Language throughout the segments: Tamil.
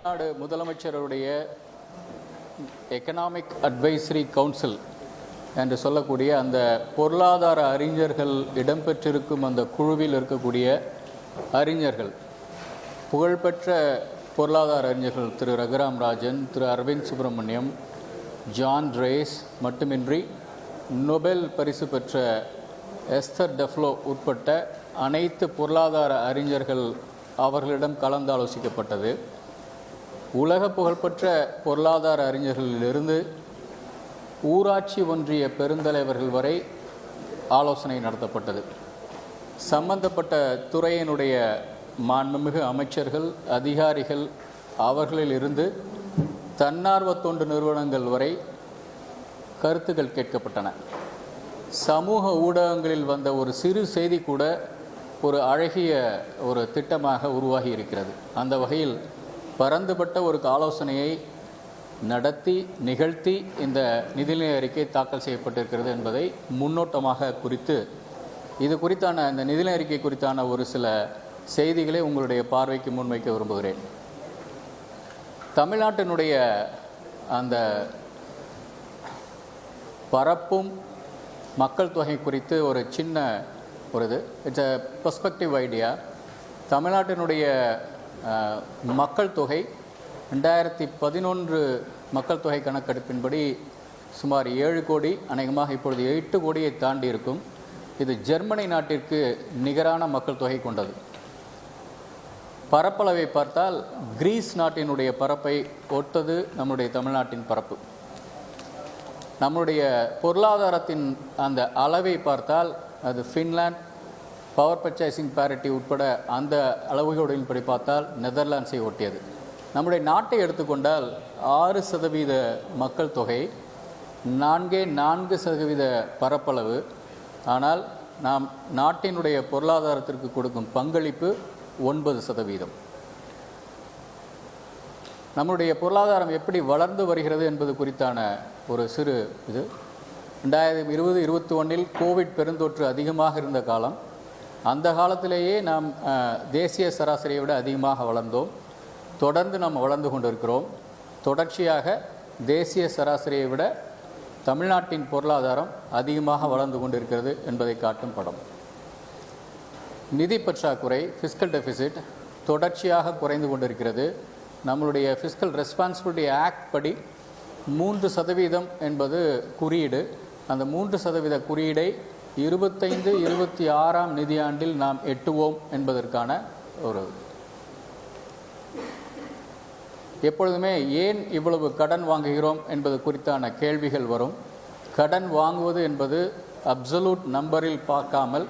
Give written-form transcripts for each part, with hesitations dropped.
தமிழ்நாடு முதலமைச்சருடைய எக்கனாமிக் அட்வைசரி கவுன்சில் என்று சொல்லக்கூடிய அந்த பொருளாதார அறிஞர்கள் இடம்பெற்றிருக்கும் அந்த குழுவில் இருக்கக்கூடிய அறிஞர்கள், புகழ்பெற்ற பொருளாதார அறிஞர்கள் திரு ரகுராம் ராஜன், திரு அரவிந்த் சுப்பிரமணியம், ஜான் ரேஸ் மட்டுமின்றி நொபெல் பரிசு பெற்ற எஸ்தர் டெஃப்லோ உட்பட்ட அனைத்து பொருளாதார அறிஞர்கள் அவர்களிடம் கலந்தாலோசிக்கப்பட்டது. உலக புகழ்பெற்ற பொருளாதார அறிஞர்களிலிருந்து ஊராட்சி ஒன்றிய பெருந்தலைவர்கள் வரை ஆலோசனை நடத்தப்பட்டது. சம்பந்தப்பட்ட துறையினுடைய மாண்புமிகு அமைச்சர்கள், அதிகாரிகள், அவர்களிலிருந்து தன்னார்வ தொண்டு நிறுவனங்கள் வரை கருத்துக்கள் கேட்கப்பட்டன. சமூக ஊடகங்களில் வந்த ஒரு சிறு செய்தி கூட ஒரு அழகிய ஒரு திட்டமாக உருவாகி இருக்கிறது. அந்த வகையில் பரந்துபட்ட ஒரு ஆலோசனையை நடத்தி நிகழ்த்தி இந்த நிதிநிலை அறிக்கை தாக்கல் செய்யப்பட்டிருக்கிறது என்பதை முன்னோட்டமாக குறித்து இது குறித்தான இந்த நிதிநிலை அறிக்கை குறித்தான ஒரு சில செய்திகளை உங்களுடைய பார்வைக்கு முன்வைக்க விரும்புகிறேன். தமிழ்நாட்டினுடைய அந்த பரப்பும் மக்கள் தொகை குறித்து ஒரு சின்ன ஒரு இட்ஸ் அ பெர்ஸ்பெக்டிவ் ஐடியா. தமிழ்நாட்டினுடைய மக்கள் தொகை 2011 மக்கள் தொகை கணக்கெடுப்பின்படி சுமார் 7 கோடி, அநேகமாக இப்பொழுது 8 கோடியை தாண்டி இருக்கும். இது ஜெர்மனி நாட்டிற்கு நிகரான மக்கள் தொகை கொண்டது. பரப்பளவை பார்த்தால் கிரீஸ் நாட்டினுடைய பரப்பை ஒத்தது நம்முடைய தமிழ்நாட்டின் பரப்பு. நம்முடைய பொருளாதாரத்தின் அந்த அளவை பார்த்தால் அது ஃபின்லாந்து, பவர் பர்ச்சேசிங் பேரிட்டி உட்பட அந்த அளவுகளின்படி பார்த்தால் நெதர்லாண்ட்ஸை ஒட்டியது. நம்முடைய நாட்டை எடுத்துக்கொண்டால் 6% மக்கள் தொகை, 4% பரப்பளவு. ஆனால் நாம் நாட்டினுடைய பொருளாதாரத்திற்கு கொடுக்கும் பங்களிப்பு 9%. நம்முடைய பொருளாதாரம் எப்படி வளர்ந்து வருகிறது என்பது குறித்தான ஒரு சிறு இது. 2020-21 கோவிட் பெருந்தொற்று அதிகமாக இருந்த காலம். அந்த காலத்திலேயே நாம் தேசிய சராசரியை விட அதிகமாக வளர்ந்தோம். தொடர்ந்து நாம் வளர்ந்து கொண்டிருக்கிறோம். தொடர்ச்சியாக தேசிய சராசரியை விட தமிழ்நாட்டின் பொருளாதாரம் அதிகமாக வளர்ந்து கொண்டிருக்கிறது என்பதை காட்டும் படம். நிதி பற்றாக்குறை, ஃபிஸ்கல் டெபிசிட் தொடர்ச்சியாக குறைந்து கொண்டிருக்கிறது. நம்மளுடைய ஃபிஸ்கல் ரெஸ்பான்சிபிலிட்டி ஆக்ட் படி 3% என்பது குறியீடு. அந்த 3% குறியீடை 25-26 நிதியாண்டில் நாம் எட்டுவோம் என்பதற்கான ஒரு எப்பொழுதுமே ஏன் இவ்வளவு கடன் வாங்குகிறோம் என்பது குறித்தான கேள்விகள் வரும். கடன் வாங்குவது என்பது அப்சல்யூட் நம்பரில் பார்க்காமல்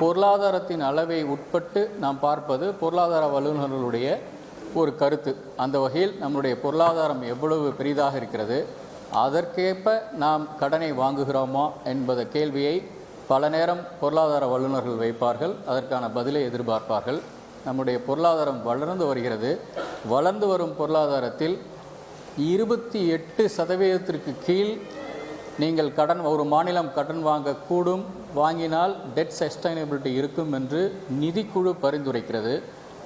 பொருளாதாரத்தின் அளவை உட்பட்டு நாம் பார்ப்பது பொருளாதார வல்லுநர்களுடைய ஒரு கருத்து. அந்த வகையில் நம்முடைய பொருளாதாரம் எவ்வளவு பெரிதாக இருக்கிறது, அதற்கேற்ப நாம் கடனை வாங்குகிறோமா என்பத கேள்வியை பல நேரம் பொருளாதார வல்லுநர்கள் வைப்பார்கள். அதற்கான பதிலை எதிர்பார்ப்பார்கள். நம்முடைய பொருளாதாரம் வளர்ந்து வருகிறது. வளர்ந்து வரும் பொருளாதாரத்தில் 28% கீழ் நீங்கள் ஒரு மாநிலம் கடன் வாங்கக்கூடும், வாங்கினால் டெட் சஸ்டைனபிலிட்டி இருக்கும் என்று நிதிக்குழு பரிந்துரைக்கிறது.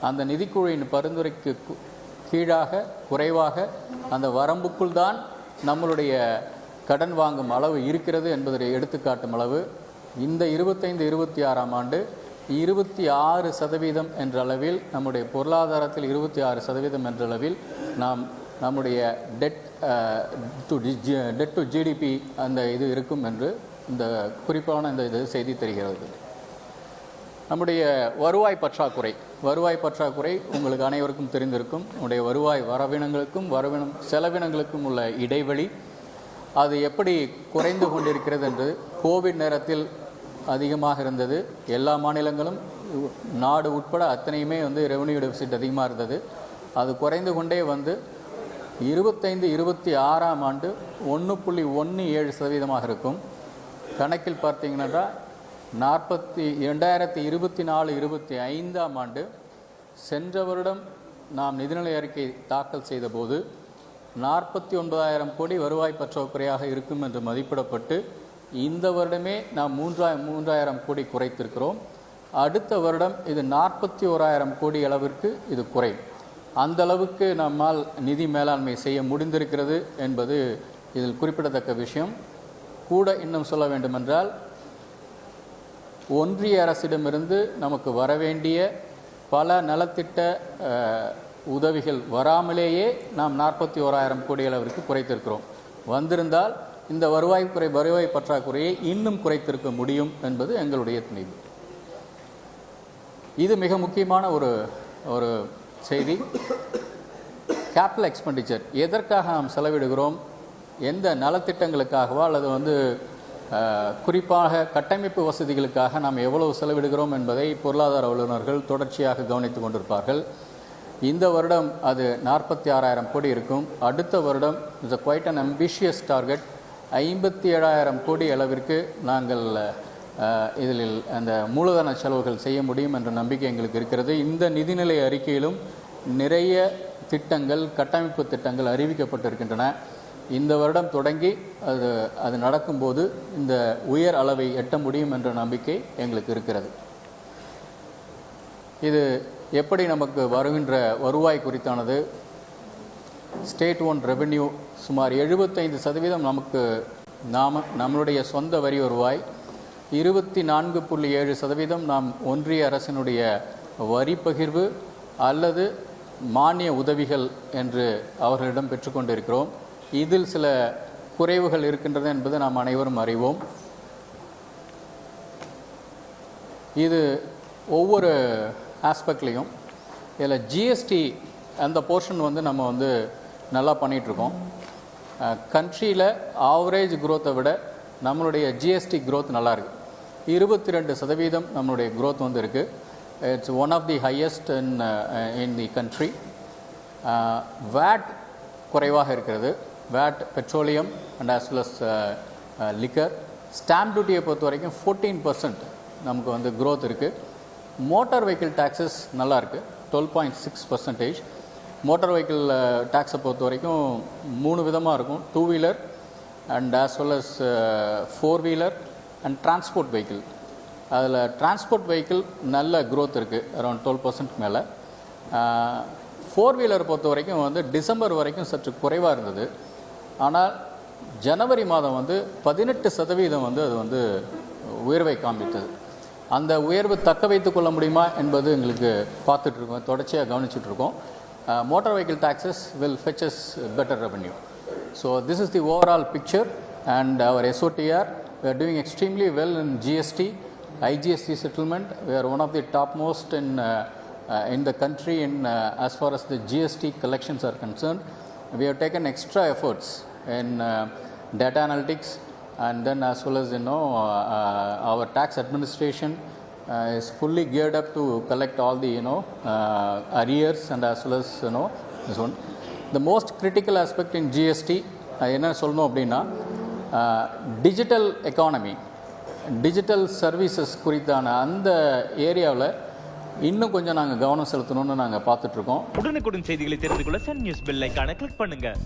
அந்த நிதிக்குழுவின் பரிந்துரைக்கு கீழாக குறைவாக அந்த வரம்புக்குள் தான் நம்மளுடைய கடன் வாங்கும் அளவு இருக்கிறது என்பதை எடுத்துக்காட்டும் அளவு இந்த 25-26 ஆண்டு 26% என்ற அளவில், நம்முடைய பொருளாதாரத்தில் 26% என்ற அளவில் நாம் நம்முடைய டெட் டு ஜிடிபி அந்த இது இருக்கும் என்று இந்த குறிப்பான இந்த இது செய்தி தெரிகிறது. நம்முடைய வருவாய் பற்றாக்குறை உங்களுக்கு அனைவருக்கும் தெரிந்திருக்கும். நம்முடைய வருவாய் வரவினங்களுக்கும் செலவினங்களுக்கும் உள்ள இடைவெளி அது எப்படி குறைந்து கொண்டிருக்கிறது என்று கோவிட் நேரத்தில் அதிகமாக இருந்தது. எல்லா மாநிலங்களும் நாடு உட்பட அத்தனையுமே ரெவென்யூ டெபிசிட் அதிகமாக இருந்தது. அது குறைந்து கொண்டே வந்து 25-26 ஆண்டு 1.17% இருக்கும். கணக்கில் பார்த்தீங்கன்னா 2024-25 ஆண்டு சென்ற வருடம் நாம் நிதிநிலை அறிக்கை தாக்கல் செய்த போது 49,000 கோடி வருவாய் பற்றாக்குறையாக இருக்கும் என்று மதிப்பிடப்பட்டு இந்த வருடமே நாம் 3,000 கோடி குறைத்திருக்கிறோம். அடுத்த வருடம் இது 41,000 கோடி அளவிற்கு இது குறையும். அந்த அளவுக்கு நம்மால் நிதி மேலாண்மை செய்ய முடிந்திருக்கிறது என்பது இதில் குறிப்பிடத்தக்க விஷயம். கூட இன்னும் சொல்ல வேண்டுமென்றால், ஒன்றிய அரசிடமிருந்து நமக்கு வரவேண்டிய பல நலத்திட்ட உதவிகள் வராமலேயே நாம் 41,000 கோடி அளவிற்கு குறைத்திருக்கிறோம். வந்திருந்தால் இந்த வருவாய் பற்றாக்குறையை இன்னும் குறைத்திருக்க முடியும் என்பது எங்களுடைய துணிவு. இது மிக முக்கியமான ஒரு செய்தி. கேபிட்டல் எக்ஸ்பெண்டிச்சர் எதற்காக நாம் செலவிடுகிறோம், எந்த நலத்திட்டங்களுக்காகவா அல்லது குறிப்பாக கட்டமைப்பு வசதிகளுக்காக நாம் எவ்வளவு செலவிடுகிறோம் என்பதை பொருளாதார வல்லுநர்கள் தொடர்ச்சியாக கவனித்துக் கொண்டிருப்பார்கள். இந்த வருடம் அது 46,000 கோடி இருக்கும். அடுத்த வருடம் is quite an ambitious target. 57,000 crore அளவிற்கு நாங்கள் இதில் அந்த மூலதன செலவுகள் செய்ய முடியும் என்ற நம்பிக்கை எங்களுக்கு இருக்கிறது. இந்த நிதிநிலை அறிக்கையிலும் நிறைய திட்டங்கள், கட்டமைப்பு திட்டங்கள் அறிவிக்கப்பட்டிருக்கின்றன. இந்த வருடம் தொடங்கி அது நடக்கும்போது இந்த உயர் அளவை எட்ட முடியும் என்ற நம்பிக்கை எங்களுக்கு இருக்கிறது. இது எப்படி நமக்கு வருகின்ற வருவாய் குறித்தானது. ஸ்டேட் ஓன் ரெவென்யூ சுமார் 75% நமக்கு நம்மளுடைய சொந்த வரி வருவாய், 24.7% நாம் ஒன்றிய அரசினுடைய வரி பகிர்வு அல்லது மானிய உதவிகள் என்று அவர்களிடம் பெற்றுக்கொண்டிருக்கிறோம். இதில் சில குறைவுகள் இருக்கின்றது என்பது நாம் அனைவரும் அறிவோம். இது ஒவ்வொரு ஆஸ்பெக்ட்லேயும் இதில் ஜிஎஸ்டி அந்த போர்ஷன் நம்ம நல்லா பண்ணிகிட்ருக்கோம். கண்ட்ரியில் ஆவரேஜ் குரோத்தை விட நம்மளுடைய ஜிஎஸ்டி க்ரோத் நல்லாயிருக்கு. 22% நம்மளுடைய க்ரோத் இருக்குது. It's one of the highest in the country. VAT குறைவாக இருக்கிறது. VAT petroleum and as well as liquor. Stamp டியூட்டியை பொறுத்த வரைக்கும் 14% நமக்கு க்ரோத் இருக்குது. மோட்டார் வெஹிக்கிள் டேக்ஸஸ் நல்லா இருக்குது, 12.6%. மோட்டார் வெஹிக்கிள் டேக்ஸை பொறுத்த வரைக்கும் 3 விதமாக இருக்கும். 2 wheeler and as well as 4 wheeler and transport vehicle. அதில் டிரான்ஸ்போர்ட் வெஹிக்கிள் நல்ல க்ரோத் இருக்குது, அரௌண்ட் 12% மேலே. 4 வீலர் பொறுத்த வரைக்கும் டிசம்பர் வரைக்கும் சற்று குறைவாக இருந்தது. ஆனால் ஜனவரி மாதம் 18% அது உயர்வை காண்பித்தது. அந்த உயர்வு தக்க வைத்துக் கொள்ள முடியுமா என்பது எங்களுக்கு பார்த்துட்ருக்கோம், தொடர்ச்சியாக கவனிச்சுட்ருக்கோம். Motor vehicle taxes will fetch us better revenue. So this is the overall picture, and our SOTR, we are doing extremely well in GST, IGST settlement. We are one of the topmost in the country as far as the GST collections are concerned. We have taken extra efforts in data analytics, and then as well as our tax administration is fully geared up to collect all the arrears, and as well as this one. The most critical aspect in GST என்ன சொல்லணும் அப்படின்னா, டிஜிட்டல் எக்கானமி, டிஜிட்டல் சர்வீசஸ் குறித்தான அந்த ஏரியாவில் இன்னும் கொஞ்சம் நாங்கள் கவனம் செலுத்தணும்னு நாங்கள் பார்த்துட்ருக்கோம். உடனுக்குடன் செய்திகளை தெரிந்து கொள்ள சன் நியூஸ் பெல் ஐகானை கிளிக் பண்ணுங்கள்.